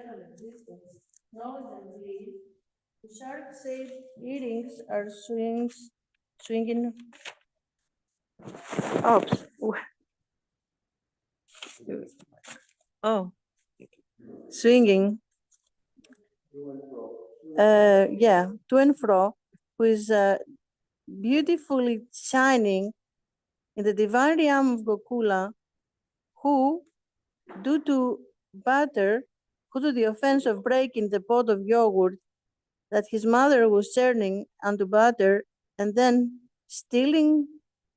eternal existence, knows and believes. The shark said earrings are swinging. Oops. Oh, swinging. Yeah, to and fro, who is beautifully shining in the divine realm of Gokula, who, due to butter, who to the offense of breaking the pot of yogurt that his mother was turning into butter, and then stealing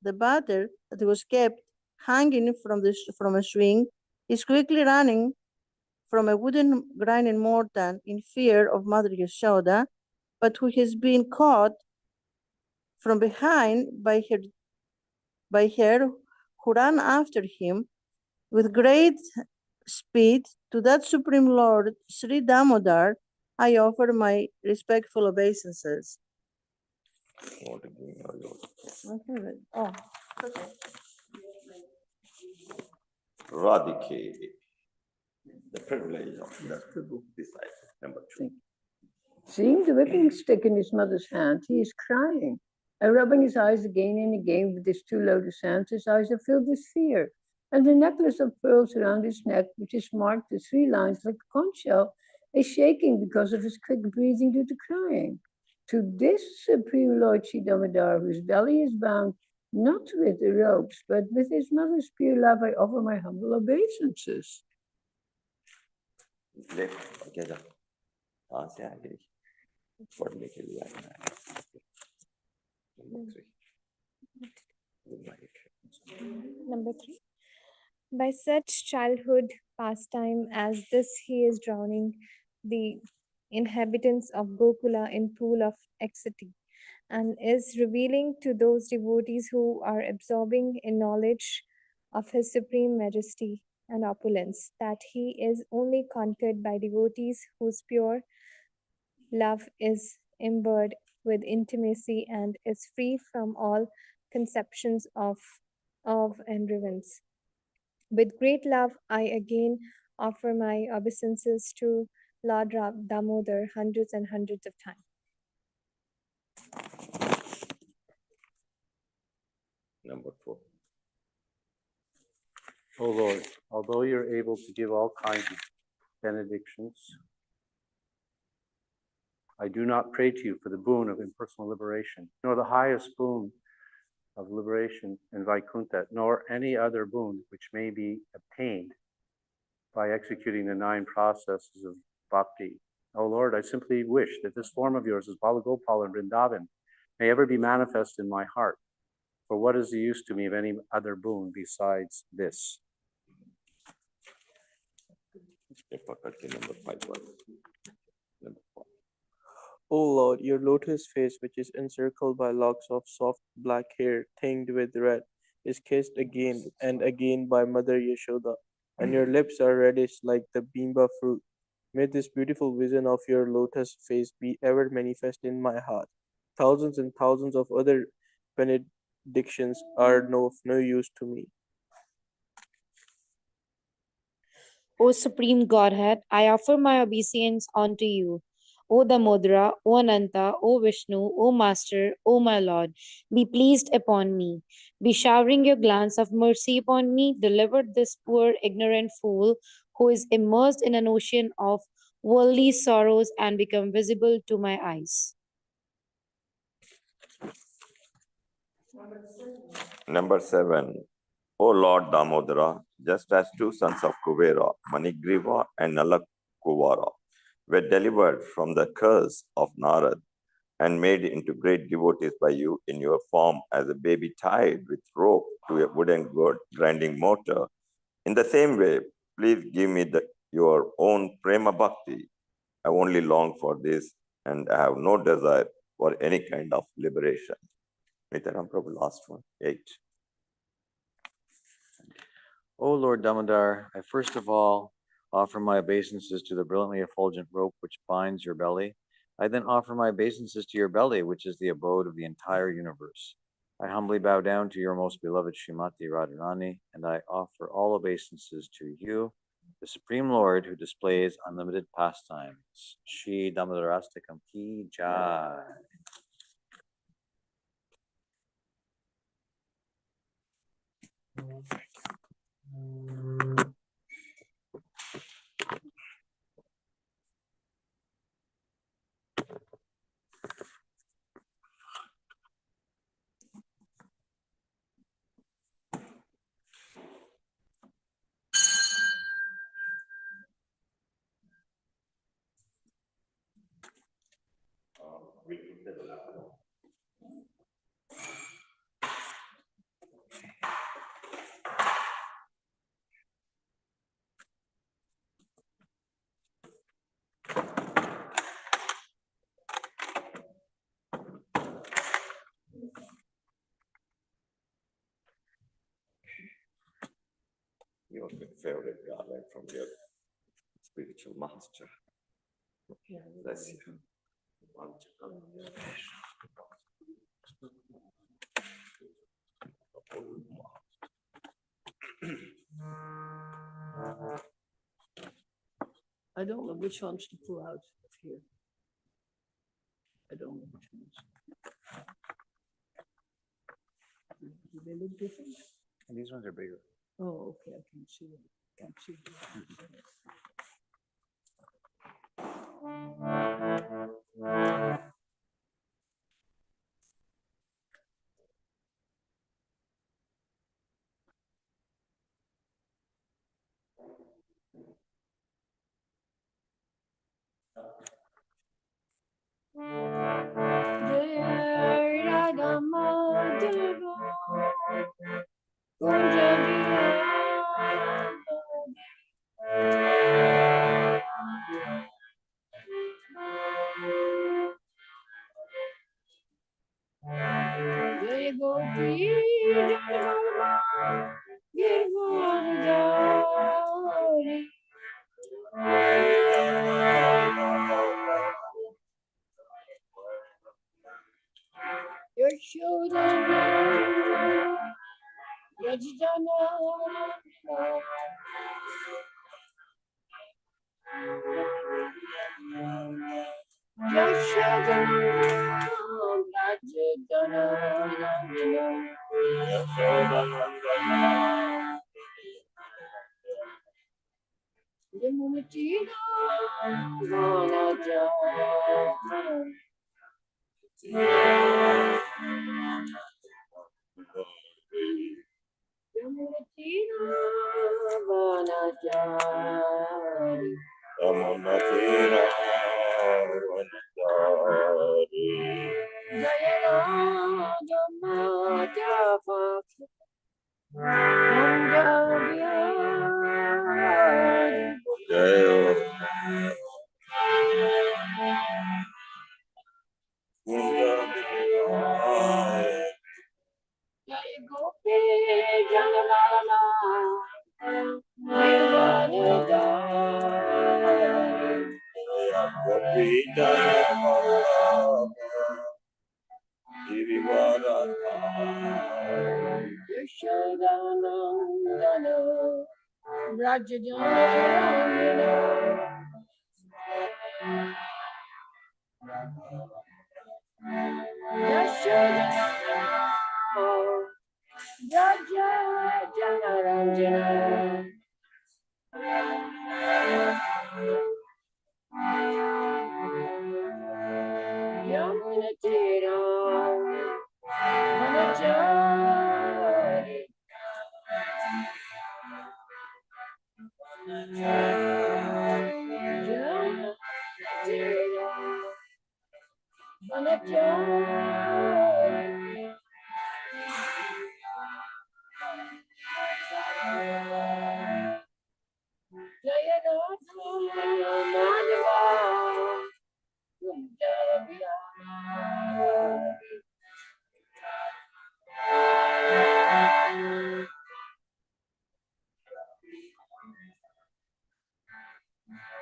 the butter that was kept hanging from a swing, is quickly running from a wooden grinding mortar in fear of Mother Yashoda, but who has been caught from behind by her who ran after him with great speed. To that Supreme Lord, Sri Damodar, I offer my respectful obeisances. Oh, okay. Radhike, the privilege of the disciple. Number 2. Seeing the whipping stick in his mother's hand, he is crying. And rubbing his eyes again and again with his 2 lotus hands, his eyes are filled with fear. And the necklace of pearls around his neck, which is marked with 3 lines like a conch shell, is shaking because of his quick breathing due to crying. To this Supreme Lord Sri Damodar, whose belly is bound not with the ropes, but with his mother's pure love, I offer my humble obeisances. Number 3. By such childhood pastime as this, he is drowning the inhabitants of Gokula in pool of ecstasy, and is revealing to those devotees who are absorbing in knowledge of his supreme majesty and opulence that he is only conquered by devotees whose pure love is imbued with intimacy and is free from all conceptions of and reverence. With great love, I again offer my obeisances to Lord Damodar hundreds and hundreds of times. Number 4. O Lord, although you're able to give all kinds of benedictions, I do not pray to you for the boon of impersonal liberation, nor the highest boon of liberation in Vaikuntha, nor any other boon which may be obtained by executing the 9 processes of bhakti. O Lord, I simply wish that this form of yours as Balagopal and Vrindavan may ever be manifest in my heart. For what is the use to me of any other boon besides this? Number 5. O Lord, your lotus face, which is encircled by locks of soft black hair tinged with red, is kissed again and again by Mother Yashoda, and your lips are reddish like the bimba fruit. May this beautiful vision of your lotus face be ever manifest in my heart. Thousands and thousands of other benedictions are of no use to me. O Supreme Godhead, I offer my obeisance unto you. O Dhamodhara, O Ananta, O Vishnu, O Master, O my Lord, be pleased upon me. Be showering your glance of mercy upon me. Deliver this poor ignorant fool who is immersed in an ocean of worldly sorrows and become visible to my eyes. Number 7. O Lord Damodara, just as 2 sons of Kuvera, Manigriva and Nalakuvara, were delivered from the curse of Narad and made into great devotees by you in your form as a baby tied with rope to a wooden grinding mortar, in the same way, please give me your own prema bhakti. I only long for this and I have no desire for any kind of liberation. Nityananda Prabhu, last one, 8. O Lord Damodar, I first of all offer my obeisances to the brilliantly effulgent rope which binds your belly. I then offer my obeisances to your belly, which is the abode of the entire universe. I humbly bow down to your most beloved Srimati Radharani, and I offer all obeisances to you, the Supreme Lord who displays unlimited pastimes. Shri Dhamodhara Astakam ki jai. Your favorite garland from your spiritual master. Bless you. I don't know which ones to pull out of here. I don't know which ones. Do they look different? And these ones are bigger. Oh, okay, I can see them. Can't see them. Your children,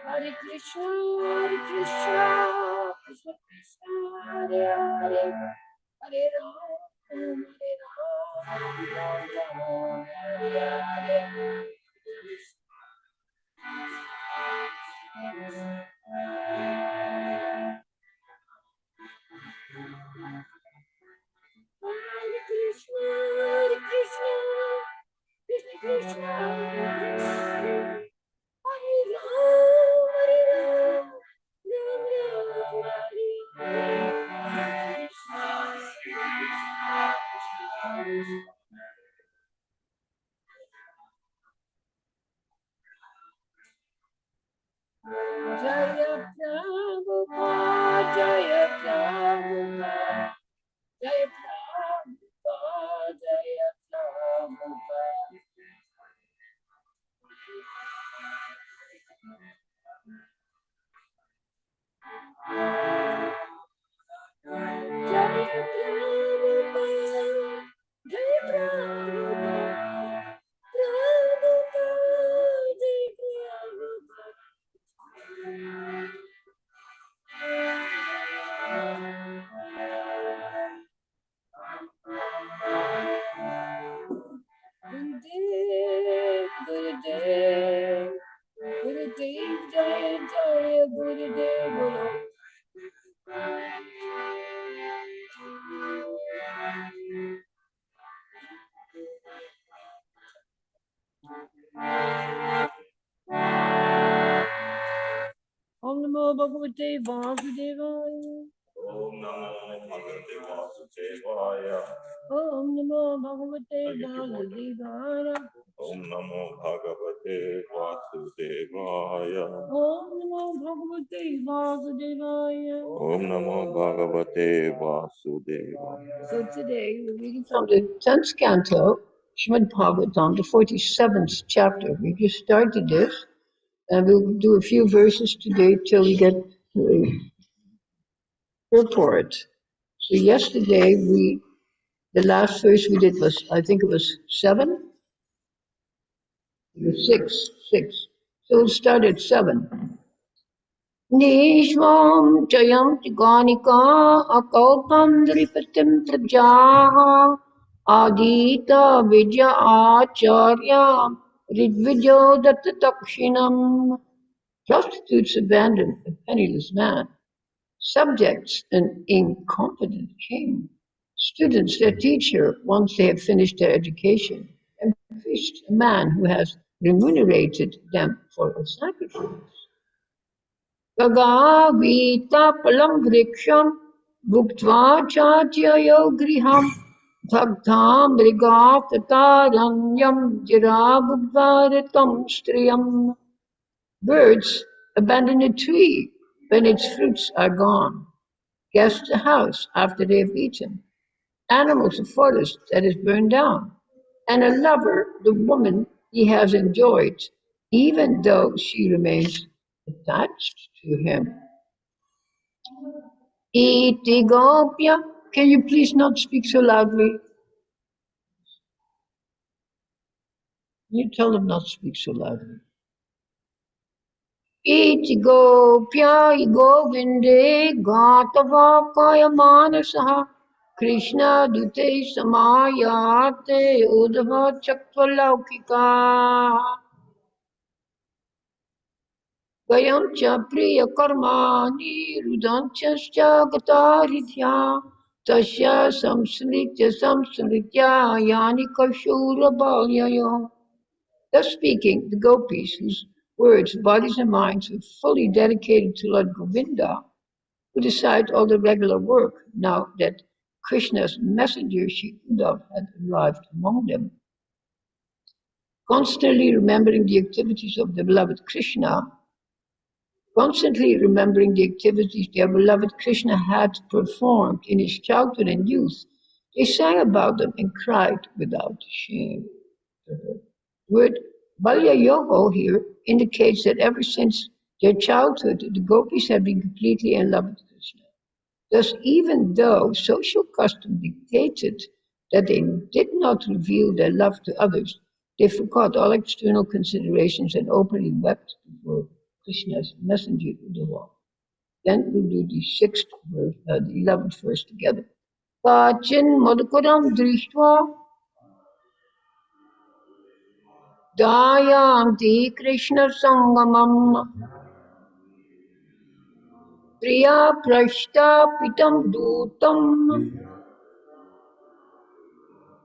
Hare Krishna, Hare Krishna, Krishna Krishna, Hare Hare, Hare Rama, Hare Rama, Rama Rama, Hare Hare. Jaya Prabhupada, Jaya Prabhupada, Jaya Prabhupada, Jaya Prabhupada. Jaya Prabhupada, Jaya Prabhupada, Prabhupada, Jaya Prabhupada. Gurudev, Gurudev, Gurudev, Jaya Jaya Gurudev, Guru. Om Namo Bhagavate Vasudevaya. Om Namo Bhagavate Vasudevaya. Om Namo Bhagavate Vasudevaya. Om Namo Bhagavate Vasudevaya. Om Namo Bhagavate Vasudevaya. Om Namo Bhagavate Vasudevaya. So today we're reading from the 10th canto, Srimad Bhagvatam, the 47th chapter. We just started this, and we'll do a few verses today till we get the purport. So yesterday the last verse we did was, I think it was 7? It was 6. So we'll start at 7. Nishvam chayanti ganika akaupam dripatim prajaha adita vidya acharya ridvidyo dattatakshinam. Prostitutes abandon a penniless man, subjects an incompetent king, students their teacher once they have finished their education, and priests a man who has remunerated them for a sacrifice. Gagavita palam vriksham bhuktva chachayo griham bhaktam mrigataranyam jirabhvaratam striyam. Birds abandon a tree when its fruits are gone. Guests a house after they have eaten. Animals a forest that is burned down. And a lover the woman he has enjoyed, even though she remains attached to him. Iti gopya. Can you please not speak so loudly? You tell them not to speak so loudly. Iti gopya govinde gatavakaya manasaha Krishna dute samayate udhava chakvalaukika Gayam cha priya karmani rudanchascha gataridhya tasya samsritya yani kashura balyayo. Thus speaking, the gopis, whose words, bodies, and minds were fully dedicated to Lord Govinda, who decides all the regular work now that Krishna's messenger Shri Uddhav had arrived among them. Constantly remembering the activities of the beloved Krishna, their beloved Krishna had performed in his childhood and youth, they sang about them and cried without shame. The word Balya Yoho here indicates that ever since their childhood, the gopis had been completely in love with Krishna. Thus, even though social custom dictated that they did not reveal their love to others, they forgot all external considerations and openly wept before Krishna's messenger Uddhava. Then we'll do the 11th verse together. Kachin madhukuram drishtva dayanti Krishna sangamam प्रिया प्रष्टापितं दूतं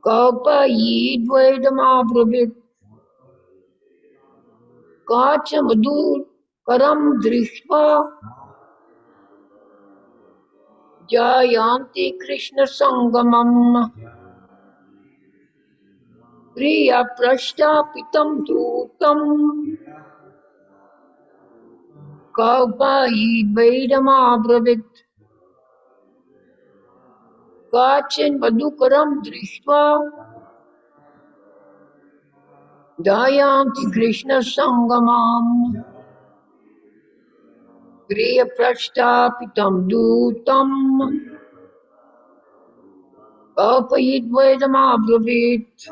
कल्पयिद्वैदमाब्रवीत् काचमधुकरं दृष्ट्वा जायान्ति कृष्णसङ्गमम् प्रिया प्रष्टापितं दूतं कल्पयिद्वैदमाब्रवीत् काचिन् मधुकरं दृष्ट्वा जायान्ति कृष्णसङ्गमम् प्रियप्रष्टापितं दूतं कल्पयिद्वैदमाब्रवीत्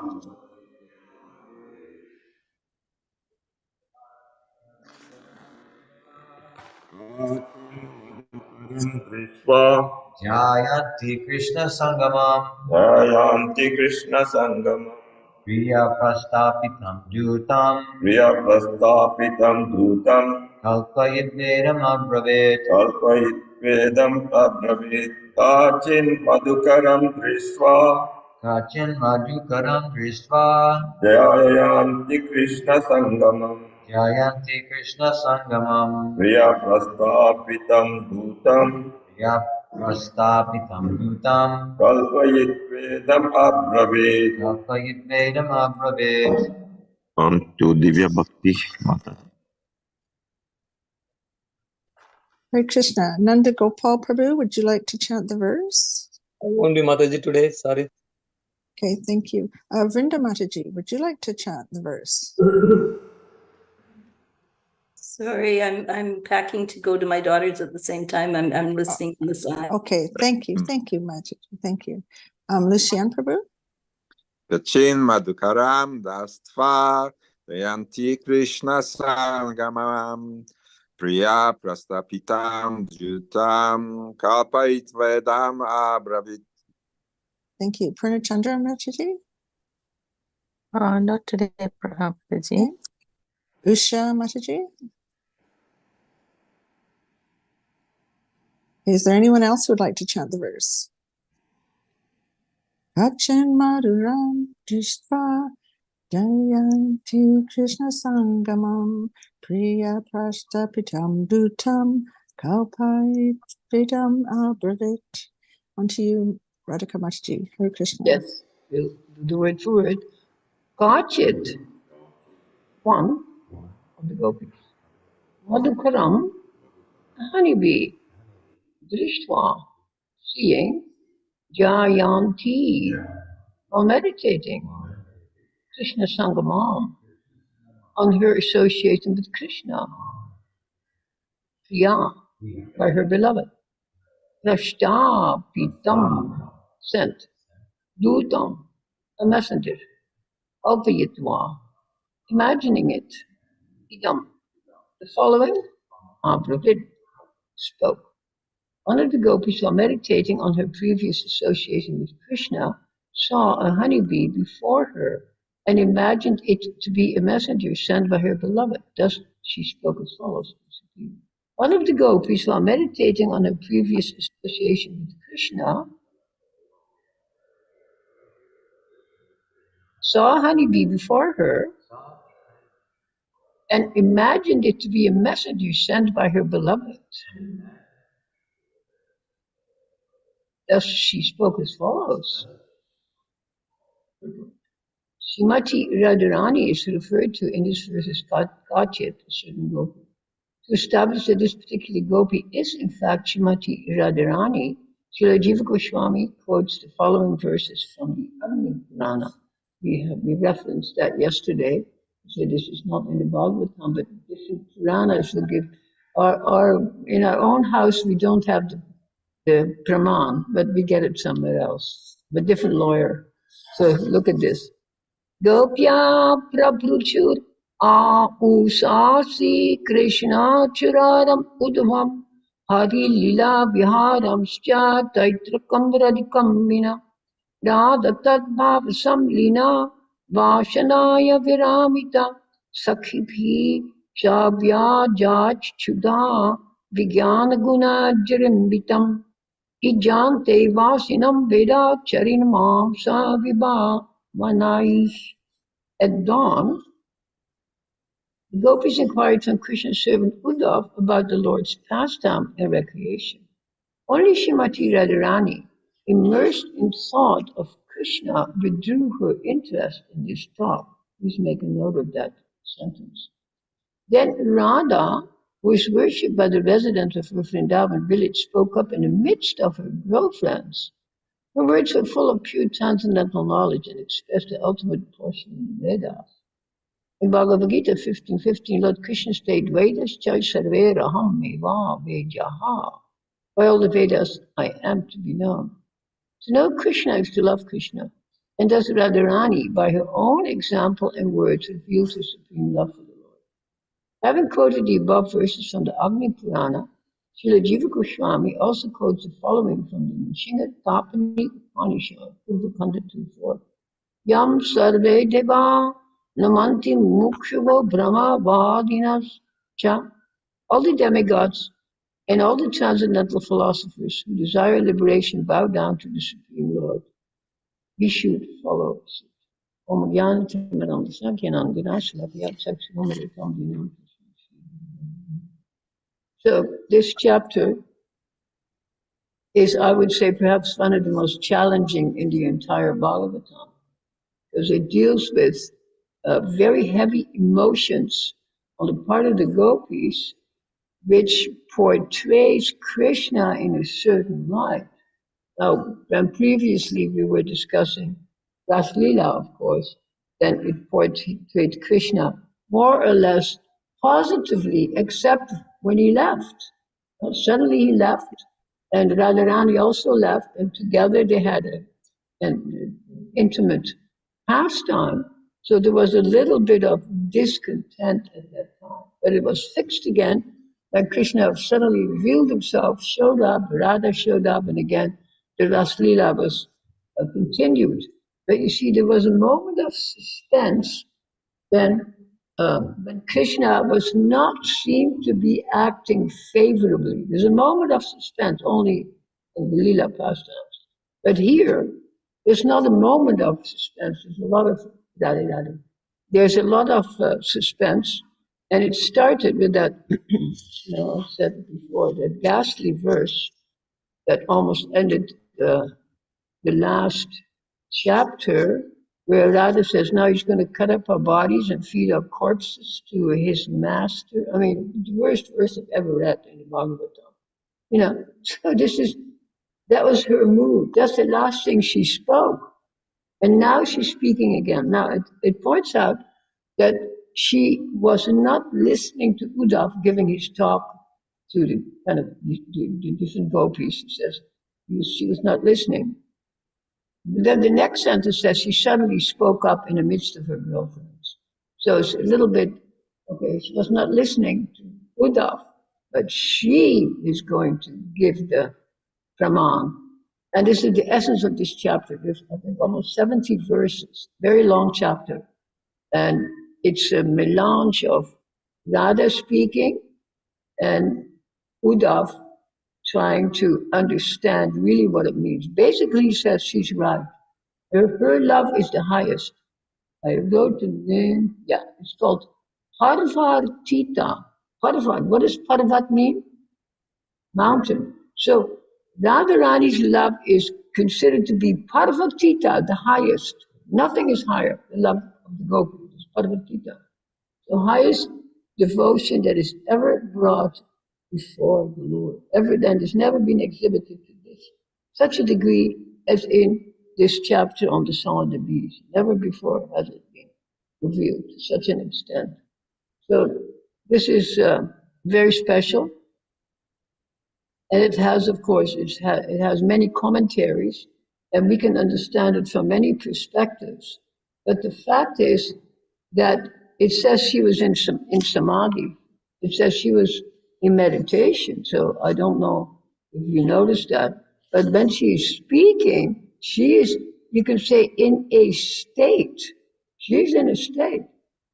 दृष्ट्वा ध्यायन्ति कृष्णसङ्गमम् ध्यायान्ति कृष्णसङ्गमम् प्रिया प्रस्तापितं द्यूतं प्रियप्रस्तापितं दूतं कल्पयिद्वेदमब्रवीत् कल्पयित्वेदम् अब्रवीत् काचिन्मधुकरं दृष्ट्वा काचिन्मधुकरं दृष्ट्वा ध्यायान्ति कृष्णसङ्गमम् ध्यायन्ति कृष्णसङ्गमम् प्रियप्रस्तापितं दूतं प्रिया प्रस्तापितं द्यूतं कल्पयित्वेदम् अब्रवीत् कल्पयिद्वेदमब्रवीत् To Divya Bhakti Mata. Hare Krishna. Nanda Gopal Prabhu, would you like to chant the verse? I won't be Mataji today, sorry. Okay, thank you. Vrinda Mataji, would you like to chant the verse? Sorry, I'm packing to go to my daughter's at the same time. I'm listening on the side. Okay, thank you. Thank you, Mataji. Thank you. Lucian Prabhu? Kachin Madhukaram Dastva Dayanti Krishna Sangamam Priya Prastapitam Jutam Kalpait Vedam Abravit. Thank you. Purnachandra Mataji? Not today, Prabhuji. Okay. Usha Mataji? Is there anyone else who would like to chant the verse? Kachin Madhuram Dishva Jayanti Krishna Sangamam Priya Prashtapitam Dutam Kalpait Vidam Abravit. On to you, Radhika Mataji. Hare Krishna. Yes, we'll do it for it. Kachit, one of the gopis, Madhukaram, a honeybee, Drishtva, seeing, Jayanti, while meditating, Krishna Sangamam, on her association with Krishna, Priya, by her beloved, Prashtapitam, sent, Dutam, a messenger, Alpayitva, imagining it, Idam, the following, Abravit, spoke. One of the gopis, while meditating on her previous association with Krishna, saw a honeybee before her and imagined it to be a messenger sent by her beloved. Thus she spoke as follows. One of the gopis, while meditating on her previous association with Krishna, saw a honeybee before her and imagined it to be a messenger sent by her beloved. Thus she spoke as follows. Srimati Radharani is referred to in this verse as Kachit, a certain gopi. To establish that this particular gopi is in fact Srimati Radharani, Srila Jiva Goswami quotes the following verses from the Agni Purana. We referenced that yesterday. So this is not in the Bhagvatam, but different Puranas will give. In our own house, we don't have the Praman, but we get it somewhere else. But different lawyer. So look at this. Gopya prabhuchur usasi Krishna churaram udvam hari lila viharam scha taitrakam radikam mina radhatadbhav samlina vashanaya viramita sakhibhi shabya jach chuda Vijnana guna jarimbitam Ijante vasinam veda charinamam sa vibha manaish. At dawn, the gopis inquired from Krishna's servant Uddhav about the Lord's pastime and recreation. Only Srimati Radharani, immersed in thought of Krishna, withdrew her interest in this talk. Please make a note of that sentence. Then Radha, who is worshipped by the residents of her Vrindavan village, spoke up in the midst of her girlfriends. Her words were full of pure transcendental knowledge and expressed the ultimate portion of the Vedas. In Bhagavad Gita 15:15, Lord Krishna stated, Vedas chai sarve raham eva vejaha. By all the Vedas, I am to be known. To know Krishna is to love Krishna. And thus Radharani, by her own example and words, reveals her supreme love for the Lord. Having quoted the above verses from the Agni Purana, Srila Jiva Goswami also quotes the following from the Nishinga Tapani Upanishad, Purvakanda 2:4. Yam sarve deva namanti mukshavo brahma vadinas cha. All the demigods and all the transcendental philosophers who desire liberation bow down to the Supreme Lord. We should follow suit. Om Gyan Timanam Sankyanam Ganasala Pyat Sakshamam. So this chapter is, I would say, perhaps one of the most challenging in the entire Bhagavatam, because it deals with very heavy emotions on the part of the gopis, which portrays Krishna in a certain light. Now, when previously we were discussing Ras Leela, of course, then it portrayed Krishna more or less positively, except when he left. Suddenly he left, and Radharani also left, and together they had an intimate pastime. So there was a little bit of discontent at that time, but it was fixed again when Krishna suddenly revealed himself, showed up, Radha showed up, and again the Ras Leela was continued. But you see, there was a moment of suspense when Krishna was not seemed to be acting favorably. There's a moment of suspense only in the Leela pastimes. But here, there's not a moment of suspense. There's a lot of There's a lot of suspense, and it started with that, I said it before, that ghastly verse that almost ended the last chapter, where Radha says, now he's going to cut up our bodies and feed our corpses to his master. I mean, the worst verse I've ever read in the Bhagavatam. So that was her mood. That's the last thing she spoke. And now she's speaking again. Now, it points out that she was not listening to Uddhav giving his talk to the kind of the different gopis. She says she was not listening. Then the next sentence says she suddenly spoke up in the midst of her girlfriends. So it's a little bit, okay, she was not listening to Uddhav, but she is going to give the praman. And this is the essence of this chapter. There's, I think, almost 70 verses, very long chapter. And it's a melange of Radha speaking and Uddhav trying to understand really what it means. Basically, he says she's right. Her love is the highest. I wrote the name, it's called Parvatita. Parvat, what does Parvat mean? Mountain. So Radharani's love is considered to be Parvatita, the highest. Nothing is higher. The love of the gopis is Parvatita. The highest devotion that is ever brought before the Lord. Ever then, has never been exhibited to this such a degree as in this chapter on the Song of the Bees. Never before has it been revealed to such an extent. So this is very special. And it has, of course, it has many commentaries, and we can understand it from many perspectives. But the fact is that it says she was in samadhi. It says she was in meditation. So I don't know if you noticed that. But when she is speaking, she is, you can say, in a state. She's in a state.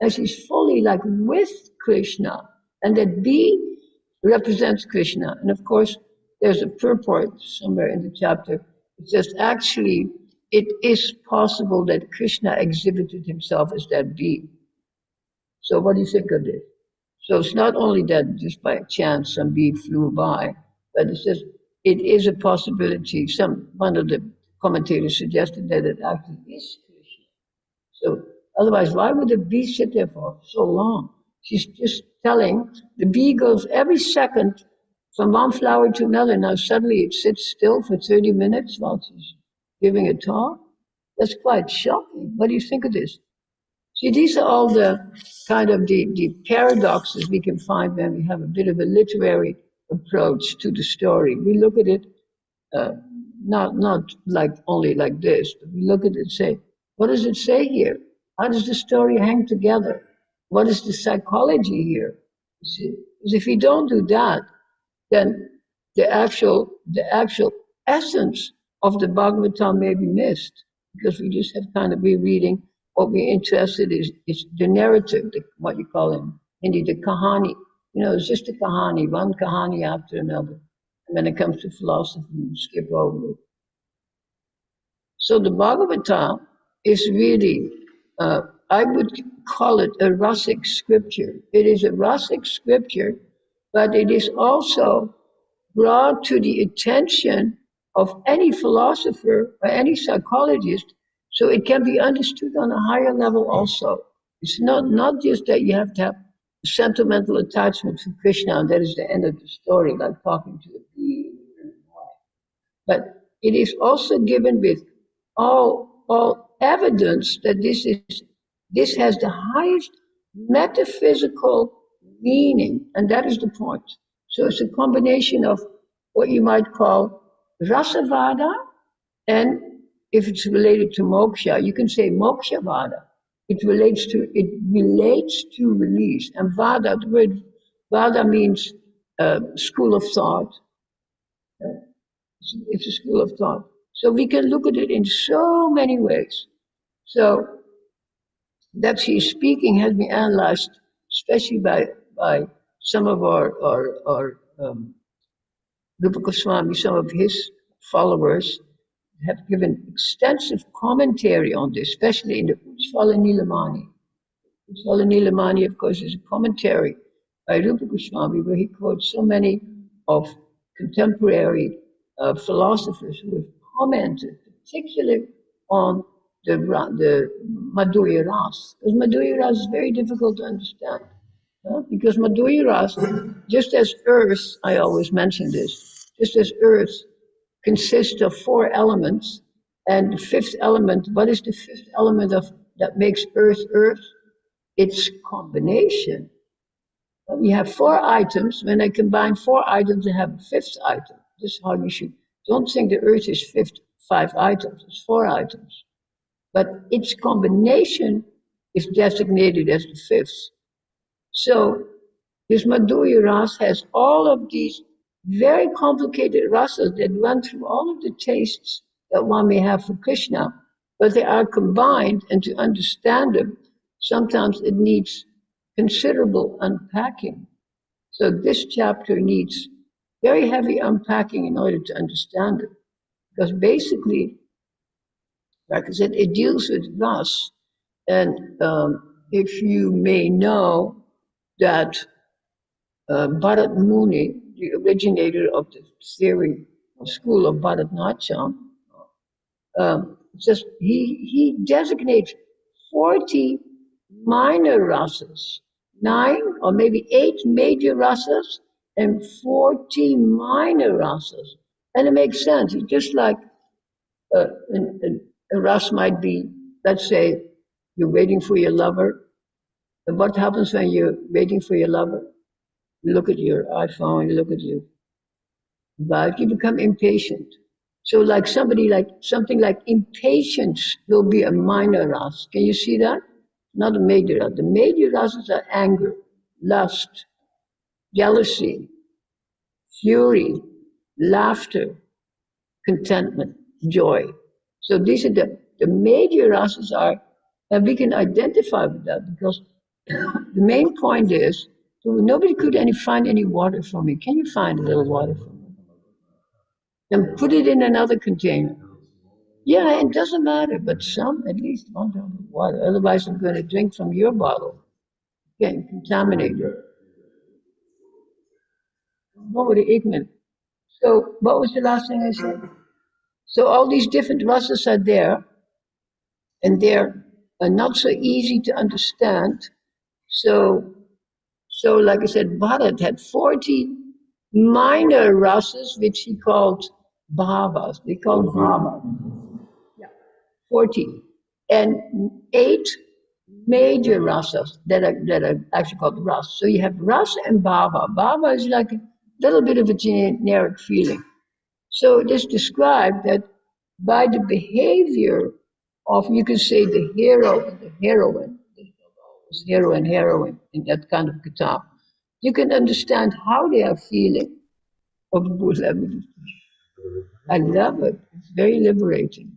And she's fully like with Krishna. And that represents Krishna. And of course, there's a purport somewhere in the chapter. It says, actually, it is possible that Krishna exhibited himself as that being. So what do you think of this? So it's not only that just by chance some bee flew by, but it says it is a possibility. One of the commentators suggested that it actually is Krishna. So otherwise, why would the bee sit there for so long? She's just telling, the bee goes every second from one flower to another. Now suddenly it sits still for 30 minutes while she's giving a talk. That's quite shocking. What do you think of this? See, these are all the kind of the paradoxes we can find when we have a bit of a literary approach to the story. We look at it not like only like this, but we look at it and say, what does it say here? How does the story hang together? What is the psychology here? You see, because if we don't do that, then the actual essence of the Bhagavatam may be missed, because we just have kind of rereading. What we're interested in is the narrative, what you call in Hindi, the kahani. You know, it's just a kahani, one kahani after another. And when it comes to philosophy, you skip over it. So the Bhagavatam is really, I would call it a rasic scripture. It is a rasic scripture, but it is also brought to the attention of any philosopher or any psychologist, so it can be understood on a higher level also. It's not just that you have to have a sentimental attachment to Krishna and that is the end of the story, like talking to a bee. But it is also given with all evidence that this has the highest metaphysical meaning, and that is the point. So it's a combination of what you might call rasavada, and if it's related to moksha, you can say mokshavada. It relates to release. And vada, the word vada means school of thought. It's a school of thought. So we can look at it in so many ways. So that she's speaking has been analyzed, especially by some of our Rupa Goswami, some of his followers have given extensive commentary on this, especially in the Ujjvala Nilamani. Ujjvala Nilamani, of course, is a commentary by Rupa Goswami, where he quotes so many of contemporary philosophers who have commented, particularly on the Madhurya Ras. Because Madhurya Ras is very difficult to understand. Because Madhurya Ras, just as earth, I always mention this, just as earth consists of 4 elements, and the 5th element, what is the 5th element that makes earth earth? It's combination. We have 4 items. When I combine 4 items, I have a 5th item. This is how you should. Don't think the earth is 5 items. It's 4 items. But its combination is designated as the 5th. So this Madhurya Ras has all of these very complicated rasas that run through all of the tastes that one may have for Krishna, but they are combined, and to understand them, sometimes it needs considerable unpacking. So this chapter needs very heavy unpacking in order to understand it. Because basically, like I said, it deals with ras. And if you may know that Bharat Muni, the originator of the theory of school of Bharatnatyam, just he designates 40 minor rasas, 9 or maybe 8 major rasas, and 40 minor rasas. And it makes sense. It's just like a ras might be, let's say, you're waiting for your lover. And what happens when you're waiting for your lover? You look at your iPhone, you look at your device, you become impatient. So like something like impatience will be a minor ras. Can you see that? Not a major ras. The major rasas are anger, lust, jealousy, fury, laughter, contentment, joy. So these are the major rasas are, and we can identify with that because the main point is So nobody could find any water for me. Can you find a little water for me? And put it in another container. Yeah, it doesn't matter, but at least one drop of water. Otherwise, I'm going to drink from your bottle. Getting contaminated. Nobody ignorant. So what was the last thing I said? So all these different rasas are there, and they're not so easy to understand. So like I said, Bharat had 40 minor rasas, which he called bhavas. They called bhavas. 40. And 8 major rasas that are actually called ras. So you have rasa and bhava. Bhava is like a little bit of a generic feeling. So it is described that by the behavior of, you can say, the hero and the heroine, hero and heroine in that kind of guitar, you can understand how they are feeling. I love it. It's very liberating.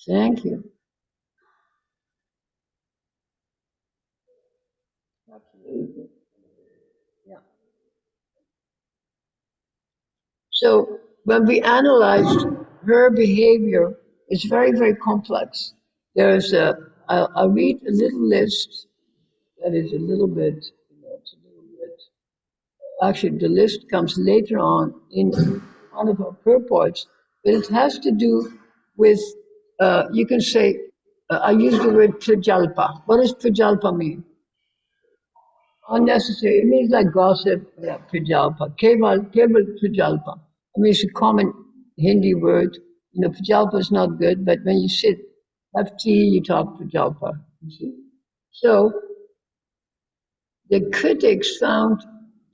Thank you. Absolutely. Yeah. So when we analyzed her behavior, it's very, very complex. There's I'll read a little list that is a little bit, it's a little bit. Actually, the list comes later on in one of our purports, but it has to do with, you can say, I use the word prajalpa. What does prajalpa mean? Unnecessary. It means like gossip, yeah, prajalpa. Keval prajalpa. I mean, it's a common Hindi word. Prajalpa is not good, but when you sit, have tea, you talk prajalpa. You see? So the critics found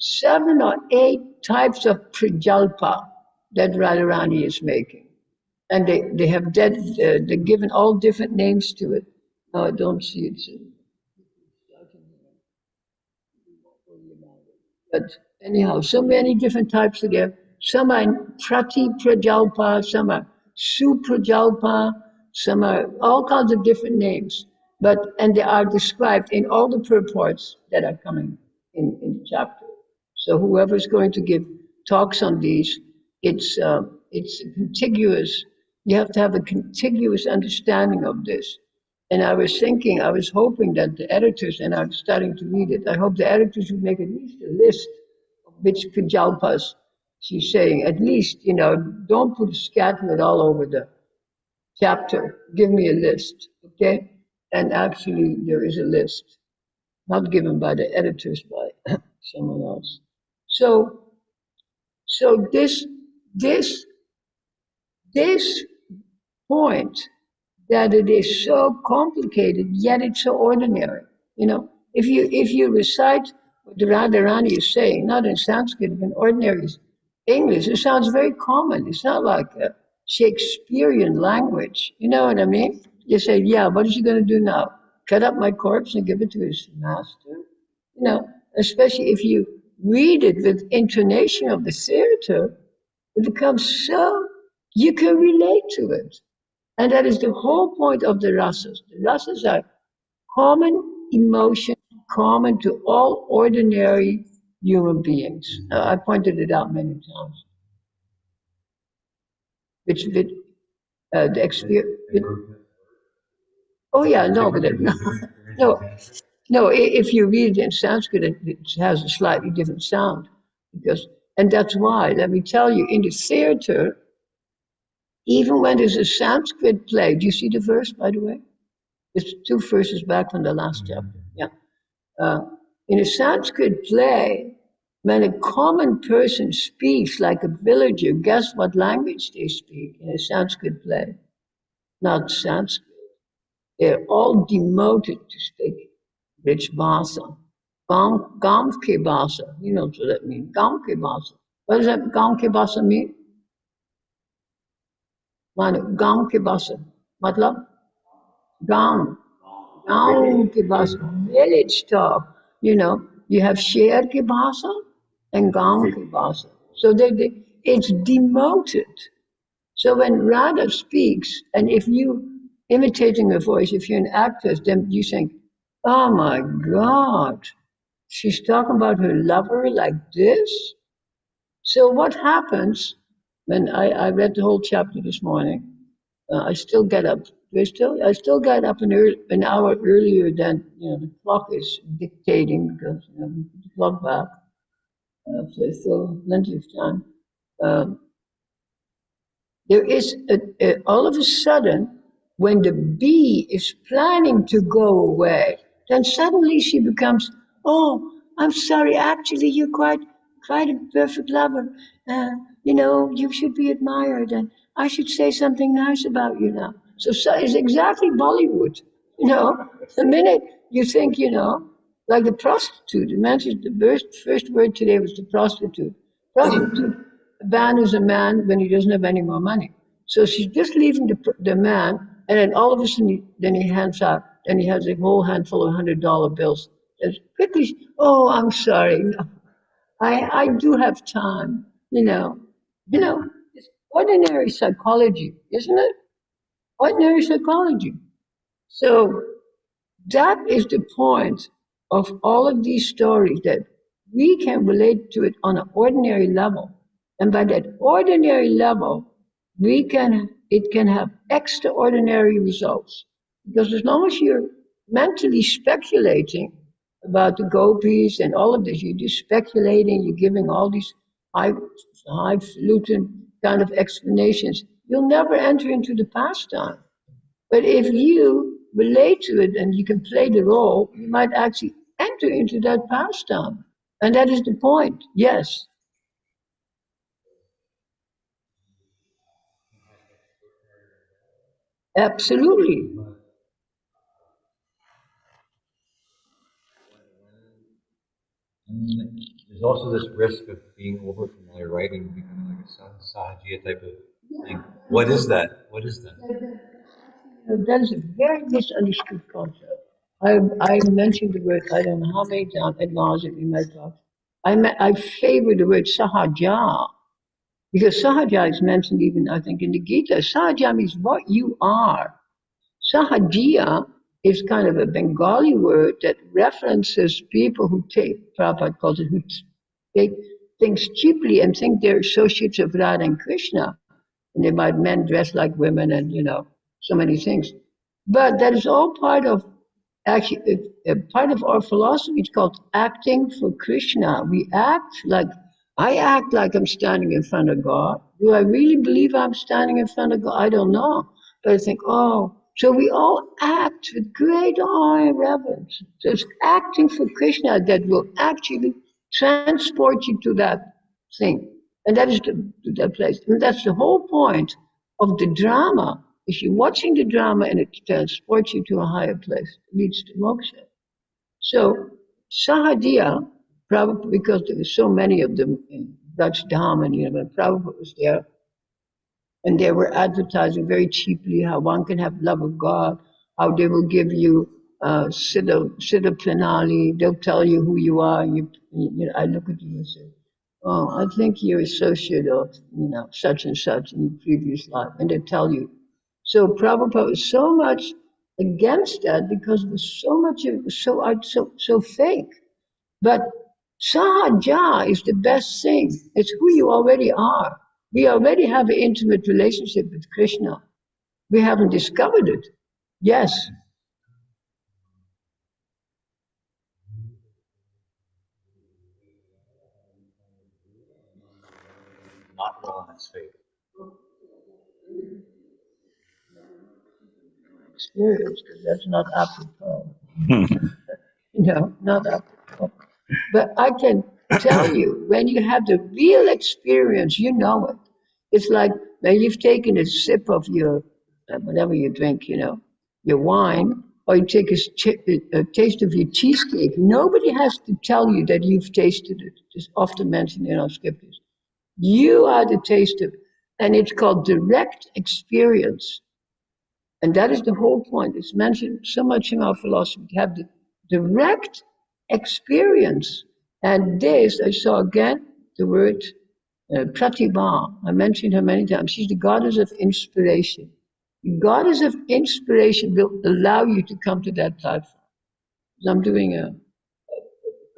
7 or 8 types of prajalpa that Radharani is making. And they have they're given all different names to it. No, I don't see it. But anyhow, so many different types of there. Some are prati prajalpa, some are suprajalpa, some are all kinds of different names. And they are described in all the purports that are coming in the chapter. So whoever's going to give talks on these, it's contiguous. You have to have a contiguous understanding of this. And I was hoping that the editors, and I'm starting to read it, I hope the editors would make at least a list of which prajalpas she's saying. At least, don't scatter it all over the chapter. Give me a list, okay? And actually, there is a list, not given by the editors, by someone else. So this point that it is so complicated, yet it's so ordinary. If you recite what the Radharani is saying, not in Sanskrit, but in ordinary English, it sounds very common. It's not like a Shakespearean language. You know what I mean? You say, yeah, what is he going to do now? Cut up my corpse and give it to his master? Especially if you read it with intonation of the theater, it becomes so, you can relate to it. And that is the whole point of the rasas. The rasas are common emotions, common to all ordinary human beings. I pointed it out many times. The experience. Oh yeah, no, but no. If you read it in Sanskrit, it has a slightly different sound and that's why. Let me tell you, in the theater, even when there's a Sanskrit play, do you see the verse, by the way? It's 2 verses back from the last chapter. Yeah. In a Sanskrit play, when a common person speaks like a villager, guess what language they speak in a Sanskrit play? Not Sanskrit. They're all demoted to speak rich Bhasa. Gamke Bhasa. You know what that means. Gamke Bhasa. What does that Gamke Bhasa mean? Gamke Bhasa. Matlab? Gam. Gaon ki bhasa, village talk. You have Sher ki bhasa and Gaon ki bhasa. So it's demoted. So when Radha speaks, and if you imitating her voice, if you're an actress, then you think, oh my God, she's talking about her lover like this. So what happens when I read the whole chapter this morning? I still get up. I still got up an hour earlier than the clock is dictating, because we put the clock back. So there's still plenty of time. There is all of a sudden, when the bee is planning to go away, then suddenly she becomes, oh, I'm sorry, actually you're quite a perfect lover. You should be admired, and I should say something nice about you now. So it's exactly Bollywood. The minute you think, like the prostitute, it mentions the first word today was the prostitute. Prostitute abandons a man when he doesn't have any more money. So she's just leaving the man, and then all of a sudden, then he hands out, and he has a whole handful of $100 bills. As quickly, oh, I'm sorry, I do have time. It's ordinary psychology, isn't it? Ordinary psychology. So that is the point of all of these stories, that we can relate to it on an ordinary level. And by that ordinary level, it can have extraordinary results. Because as long as you're mentally speculating about the gopis and all of this, you're just speculating, you're giving all these highfalutin kind of explanations, you'll never enter into the pastime. But if you relate to it and you can play the role, you might actually enter into that pastime. And that is the point, yes. Absolutely. There's also this risk of being over familiar writing, becoming like a sahajiya type of thing. What is that? What is that? That is a very misunderstood concept. I mentioned the word, I don't know how many times, ad nauseam in my talk. I favor the word sahaja, because sahaja is mentioned even, I think, in the Gita. Sahaja means what you are. Sahajiya is kind of a Bengali word that references people who Prabhupada calls it, who take things cheaply and think they're associates of Radha and Krishna. And they might men dress like women and, so many things. But that is all part of, actually, part of our philosophy. It's called acting for Krishna. I act like I'm standing in front of God. Do I really believe I'm standing in front of God? I don't know. But I think, so we all act with great awe and reverence. So it's acting for Krishna that will actually transport you to that thing. And that is that place. And that's the whole point of the drama. If you're watching the drama and it transports you to a higher place, it leads to moksha. So Sahajiya, probably because there were so many of them in Dutch Dham, and when Prabhupada was there, and they were advertising very cheaply how one can have love of God, how they will give you Siddha Pranali, they'll tell you who you are. I look at you and say, oh, I think you're associate of, such and such in your previous life. And they tell you. So Prabhupada was so much against that because it was so much, it was so fake. But Sahaja is the best thing. It's who you already are. We already have an intimate relationship with Krishna. We haven't discovered it. Yes. Not well on its fate. Experience, because that's not apropos. Not apropos. But I can tell you, when you have the real experience, you know it. It's like when you've taken a sip of your, whatever you drink, your wine, or you take a taste of your cheesecake. Nobody has to tell you that you've tasted it. It's often mentioned in our scriptures. You are the taster, and it's called direct experience. And that is the whole point. It's mentioned so much in our philosophy to have the direct experience. And this, I saw again the word Pratibha. I mentioned her many times. She's the goddess of inspiration. The goddess of inspiration will allow you to come to that platform. I'm doing a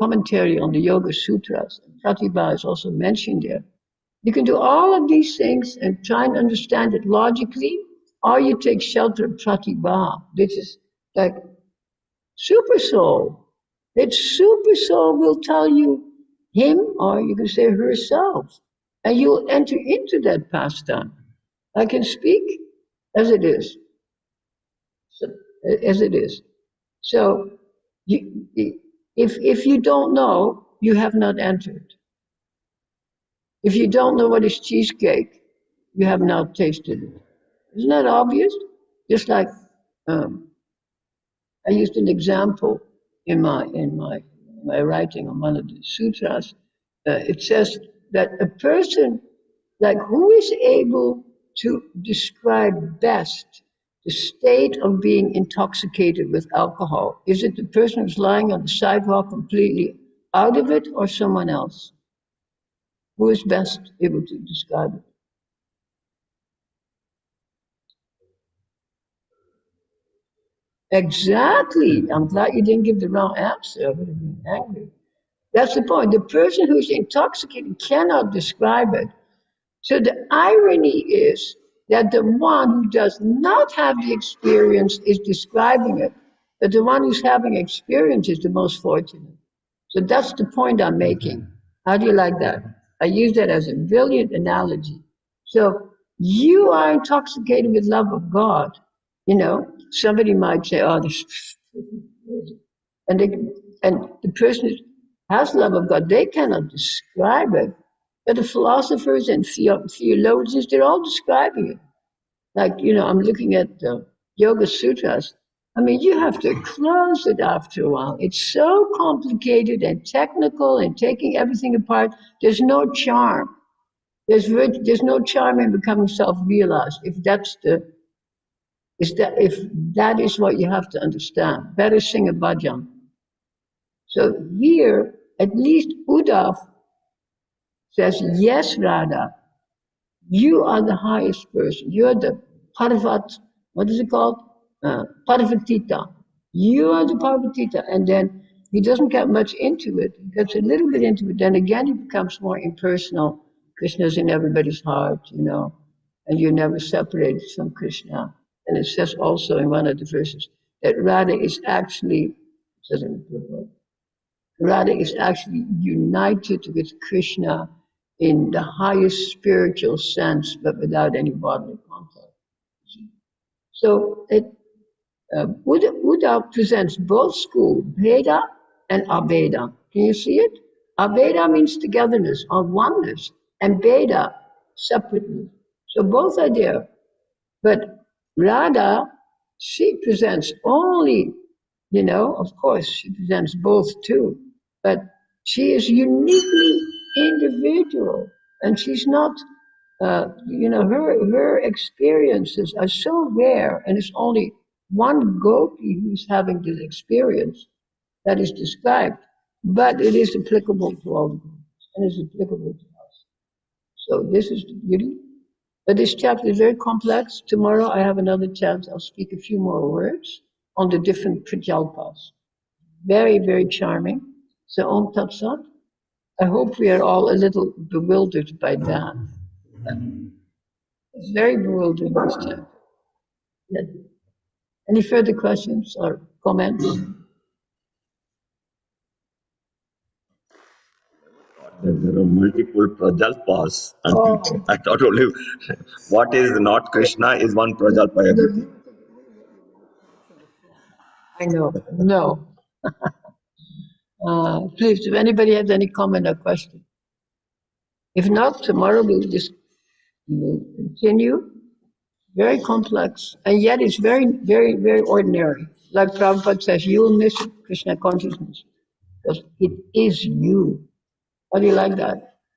commentary on the Yoga Sutras. Pratibha is also mentioned there. You can do all of these things and try and understand it logically, or you take shelter of Pratibha, which is like super soul. That super soul will tell you him, or you can say herself, and you'll enter into that pastime. I can speak as it is, so, as it is. So, if you don't know, you have not entered. If you don't know what is cheesecake, you have not tasted it. Isn't that obvious? Just like I used an example in my writing on one of the sutras. It says that a person, like, who is able to describe best the state of being intoxicated with alcohol? Is it the person who's lying on the sidewalk completely out of it, or someone else? Who is best able to describe it? Exactly. I'm glad you didn't give the wrong answer. I would have been angry. That's the point. The person who's intoxicated cannot describe it. So the irony is that the one who does not have the experience is describing it, but the one who's having experience is the most fortunate. So that's the point I'm making. How do you like that? I use that as a brilliant analogy. So you are intoxicated with love of God. You know, somebody might say, "Oh, this," and the person who has love of God, they cannot describe it. But the philosophers and theologians, they're all describing it. Like, you know, I'm looking at the Yoga Sutras. I mean, you have to close it after a while. It's so complicated and technical and taking everything apart. There's no charm. There's no charm in becoming self-realized. If that is what you have to understand. Better sing a bhajan. So here, at least Uddhav says, yes, Radha, you are the highest person. You're the Parvat, what is it called? Parvatita. You are the Parvatita. And then he doesn't get much into it. He gets a little bit into it. Then again, he becomes more impersonal. Krishna's in everybody's heart, you know, and you're never separated from Krishna. And it says also in one of the verses that Radha is actually, Radha is actually united with Krishna in the highest spiritual sense, but without any bodily contact. So Buddha presents both schools, Veda and Abheda. Can you see it? Abheda means togetherness or oneness, and Veda, separateness. So both are there. But Radha, she presents only, you know, of course, she presents both too, but she is uniquely individual, and she's not, you know, her experiences are so rare, and it's only one gopi who's having this experience that is described, but it is applicable to all the gopis, and it's applicable to us. So this is the beauty. But this chapter is very complex. Tomorrow I have another chance. I'll speak a few more words on the different prajalpas. Very, very charming. So Om Tat Sat. I hope we are all a little bewildered by that. It's very bewildering, this chapter. Yeah. Any further questions or comments? There are multiple prajalpas. I thought only what is not Krishna is one prajalpa. I know. No. Please, if anybody has any comment or question. If not, tomorrow we'll continue. Very complex, and yet it's very, very, very ordinary. Like Prabhupada says, you will miss Krishna consciousness because it is you. How do you like that?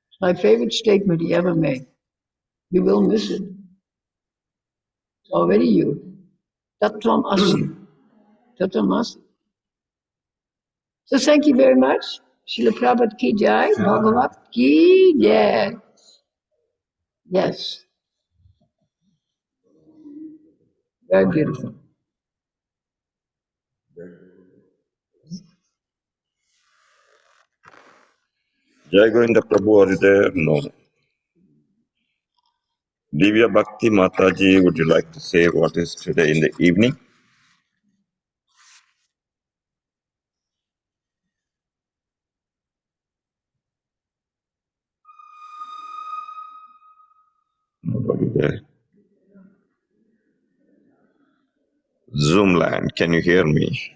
It's my favorite statement he ever made. You will miss it. It's already you. Tattvam asi. Tattvam asi. So thank you very much. Srila Prabhupada ki jai. Bhagavat ki jai. Yes. Very beautiful. Jai Govinda Prabhu, are you there? No. Divya Bhakti Mataji, would you like to say what is today in the evening? Nobody there. Zoomland, can you hear me?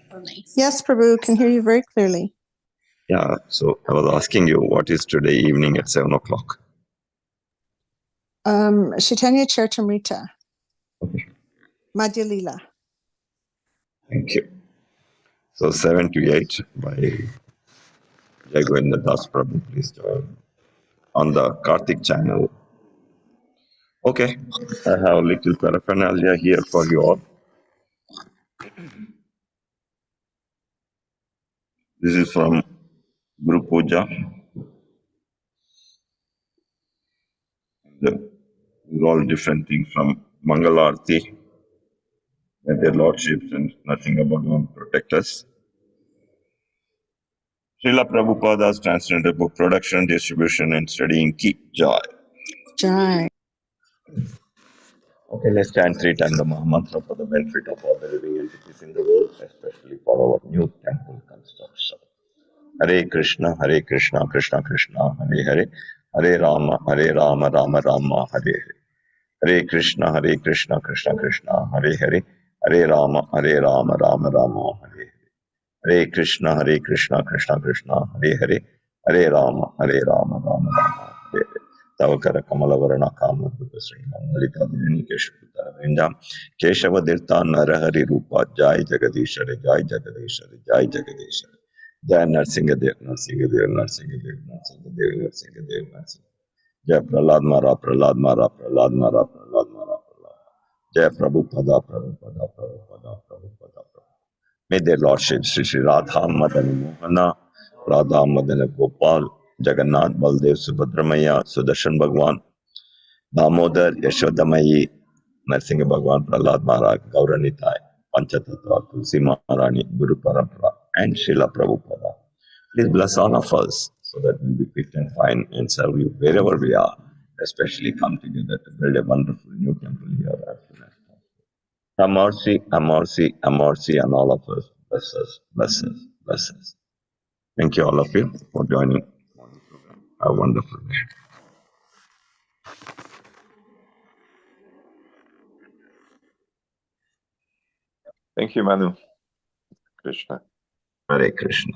Yes, Prabhu, can hear you very clearly. Yeah, so I was asking you what is today evening at 7 o'clock? Chaitanya Charitamrita. Okay, Madhya Lila. thank you. So 7 to 8 by Jai Govinda Das Prabhu, please join on the Karthik channel. Okay, I have a little paraphernalia here for you all. This is from Guru Puja. These are all different things from Mangalarti. May their lordships and nothing Bhagavan protect us. Srila Prabhupada's transcendental book production, distribution, and studying keep joy. Jai. Okay, let's chant 3 times the Maha Mantra for the benefit of all the living entities in the world, especially for our new temple construction. Hare Krishna, Krishna Krishna, Hare Hare, Hare Rama, Rama Rama, Hare Hare. Hare Krishna, Krishna Krishna, Hare Hare, Hare Rama, Rama Rama, Hare Hare. Hare Krishna, Krishna Krishna, Hare Hare, Hare Rama, Rama Rama, Hare Hare. Tavakara Kamalavarana Kamadhuta Srinam Lalita Devini Keshaputara Vindam Keshava Dirta Narahari Rupa Jai Jagadishare, Jai Jagadishare, Jai Jagadishare. Jai Narsingadev, Narsingadev, Narsingadev, Narsingadev, Narsingadev, Narsingadev. Jai Prahlad Mara, Prahlad Mara, Prahlad Mara, Prahlad Mara, Prahlad. Jai Prabhupada, Prabhupada, Prabhupada, Prabhupada, Prabhupada. May their Lordship Sri Sri Radha Madan Mohana, Radha Madan Gopal, Jagannath Baldev Subhadramaya, Sudarshan Bhagwan, Dhamodhar Yashodamayi, Narsingha Bhagwan, Prahlad Maharaj, Gauranitai, Panchatattva, Tulsi Maharani, Guru Parampara, and Srila Prabhupada. Please bless all of us so that we'll be fit and fine and serve you wherever we are, especially come together to build a wonderful new temple here as soon as possible. Have mercy, have mercy, have mercy on all of us. Bless us, bless us, bless us. Thank you, all of you, for joining. Have a wonderful day. Thank you, Manu. Krishna. Hare Krishna.